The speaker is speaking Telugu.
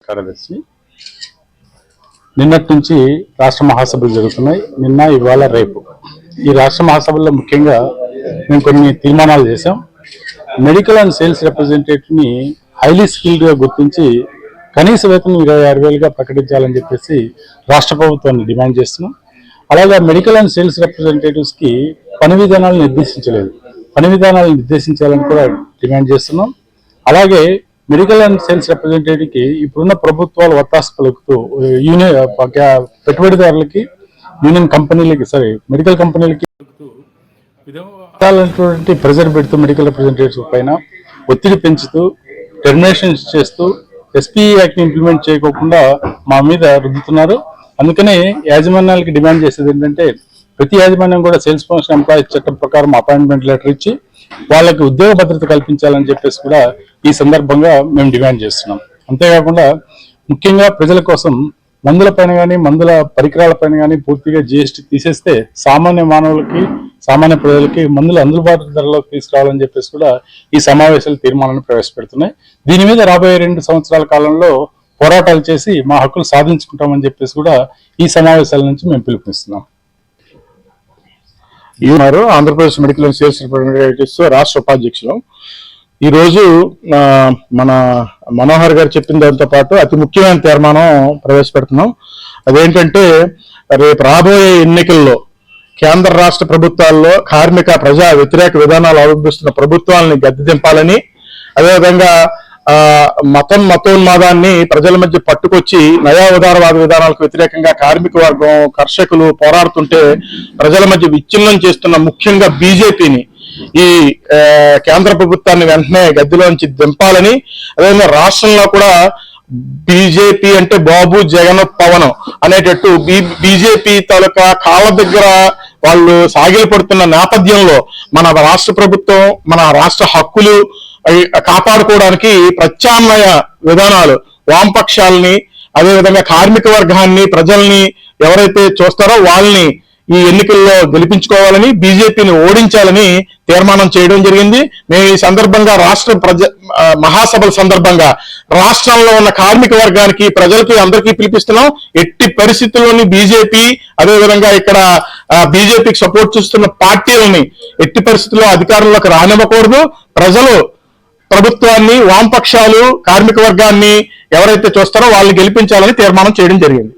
కార్యదర్శి నిన్నటి నుంచి రాష్ట్ర మహాసభలు జరుగుతున్నాయి. నిన్న, ఇవాళ, రేపు ఈ రాష్ట్ర మహాసభల్లో ముఖ్యంగా మేము కొన్ని తీర్మానాలు చేశాం. మెడికల్ అండ్ సేల్స్ రిప్రజెంటేటివ్ని హైలీ స్కిల్డ్గా గుర్తించి కనీస వేతనం 26,000గా ప్రకటించాలని చెప్పేసి రాష్ట్ర ప్రభుత్వాన్ని డిమాండ్ చేస్తున్నాం. అలాగే మెడికల్ అండ్ సేల్స్ రిప్రజెంటేటివ్స్కి పని విధానాలను నిర్దేశించలేదు, పని విధానాలను నిర్దేశించాలని కూడా డిమాండ్ చేస్తున్నాం. అలాగే మెడికల్ అండ్ సేల్స్ రిప్రజెంటేటివ్కి ఇప్పుడున్న ప్రభుత్వాలు ఒత్తాసు పలుకుతూ యూనియన్ పెట్టుబడిదారులకి, యూనియన్ కంపెనీలకి, మెడికల్ కంపెనీలకి విధాలైనటువంటి ప్రెజర్ పెడుతూ మెడికల్ రిప్రజెంటేటివ్స్ పైన ఒత్తిడి పెంచుతూ టెర్మినేషన్ చేస్తూ ఎస్పీ యాక్ట్ని ఇంప్లిమెంట్ చేయకోకుండా మా మీద రుద్దుతున్నారు. అందుకనే యాజమాన్యాలకి డిమాండ్ చేసేది ఏంటంటే ప్రతి యాజమాన్యం కూడా సేల్స్ ప్రమోషన్ ఎంప్లాయీస్ చట్టం ప్రకారం అపాయింట్మెంట్ లెటర్ ఇచ్చి వాళ్ళకి ఉద్యోగ భద్రత కల్పించాలని చెప్పేసి కూడా ఈ సందర్భంగా మేము డిమాండ్ చేస్తున్నాం. అంతేకాకుండా ముఖ్యంగా ప్రజల కోసం మందుల పైన కానీ, మందుల పరికరాల పైన కానీ పూర్తిగా GST తీసేస్తే సామాన్య మానవులకి, సామాన్య ప్రజలకి మందులు అందుబాటు ధరలోకి తీసుకురావాలని చెప్పేసి కూడా ఈ సమావేశాలు తీర్మానాన్ని ప్రవేశపెడుతున్నాయి. దీని మీద రాబోయే 2 సంవత్సరాల కాలంలో పోరాటాలు చేసి మా హక్కులు సాధించుకుంటామని చెప్పేసి కూడా ఈ సమావేశాల నుంచి మేము పిలుపునిస్తున్నాం. Andhra Pradesh medical and sales representatives రాష్ట్ర ఉపాధ్యక్షులు. ఈరోజు మన మనోహర్ గారు చెప్పిన దాంతో పాటు అతి ముఖ్యమైన తీర్మానం ప్రవేశపెడుతున్నాం. అదేంటంటే రేపు రాబోయే ఎన్నికల్లో కేంద్ర రాష్ట్ర ప్రభుత్వాల్లో కార్మిక ప్రజా వ్యతిరేక విధానాలు అవలంబిస్తున్న ప్రభుత్వాలని గద్దె దింపాలని, అదేవిధంగా మతోన్మాదాన్ని ప్రజల మధ్య పట్టుకొచ్చి నయా ఉదారవాద విధానాలకు వ్యతిరేకంగా కార్మిక వర్గం, కర్షకులు పోరాడుతుంటే ప్రజల మధ్య విచ్ఛిన్నం చేస్తున్న ముఖ్యంగా బీజేపీని, ఈ కేంద్ర ప్రభుత్వాన్ని వెంటనే గద్దెలోంచి దింపాలని, అదేవిధంగా రాష్ట్రంలో కూడా బీజేపీ అంటే బాబు, జగన్, పవన్ అనేటట్టు బీజేపీ తాలూకా కాళ్ళ దగ్గర వాళ్ళు సాగిలి పడుతున్న నేపథ్యంలో మన రాష్ట్ర ప్రభుత్వం మన రాష్ట్ర హక్కులు కాపాడుకోవడానికి ప్రత్యామ్నాయ విధానాలు, వామపక్షాలని, అదేవిధంగా కార్మిక వర్గాన్ని, ప్రజల్ని ఎవరైతే చూస్తారో వాళ్ళని ఈ ఎన్నికల్లో గెలిపించుకోవాలని, బీజేపీని ఓడించాలని తీర్మానం చేయడం జరిగింది. మేము ఈ సందర్భంగా మహాసభల సందర్భంగా రాష్ట్రంలో ఉన్న కార్మిక వర్గానికి, ప్రజలకి, అందరికీ పిలిపిస్తున్నాం. ఎట్టి పరిస్థితుల్లోని బీజేపీ, అదేవిధంగా ఇక్కడ బీజేపీకి సపోర్ట్ చేస్తున్న పార్టీలని ఎట్టి పరిస్థితుల్లో అధికారంలోకి రానివ్వకూడదు. ప్రజలు ప్రభుత్వాన్ని, వామపక్షాలు, కార్మిక వర్గాన్ని ఎవరైతే చూస్తారో వాళ్ళని గెలిపించాలని తీర్మానం చేయడం జరిగింది.